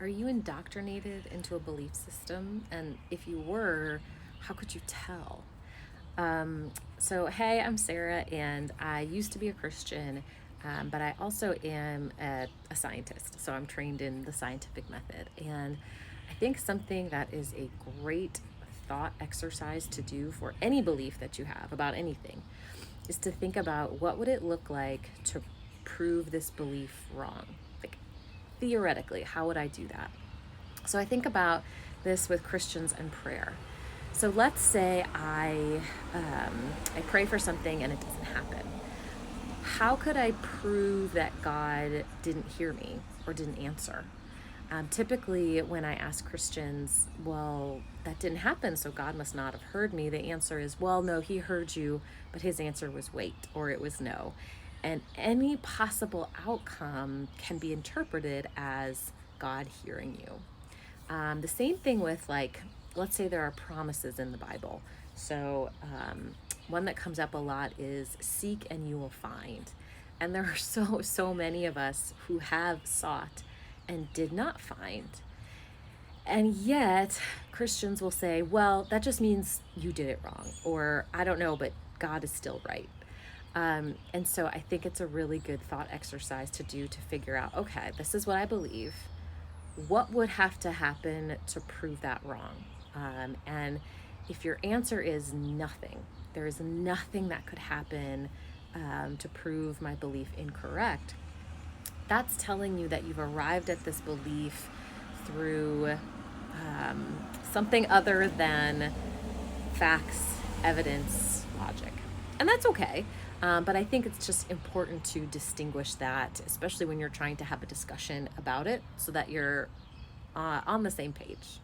Are you indoctrinated into a belief system? And if you were, how could you tell? So, hey, I'm Sarah, and I used to be a Christian, but I also am a scientist. So, I'm trained in the scientific method. And I think something that is a great thought exercise to do for any belief that you have about anything is to think about what would it look like to prove this belief wrong? Like, theoretically, how would I do that? So I think about this with Christians and prayer. So let's say I pray for something and it doesn't happen. How could I prove that God didn't hear me or didn't answer? Typically, when I ask Christians, well, that didn't happen, so God must not have heard me, the answer is, well, no, he heard you, but his answer was wait, or it was no. And any possible outcome can be interpreted as God hearing you. The same thing with, like, let's say there are promises in the Bible. So one that comes up a lot is seek and you will find. And there are so many of us who have sought and did not find. And yet Christians will say, well, that just means you did it wrong, or I don't know, but God is still right. And so I think it's a really good thought exercise to do to figure out, okay, this is what I believe. What would have to happen to prove that wrong? And if your answer is nothing, there is nothing that could happen to prove my belief incorrect, that's telling you that you've arrived at this belief through something other than facts, evidence, logic. And that's okay. But I think it's just important to distinguish that, especially when you're trying to have a discussion about it, so that you're on the same page.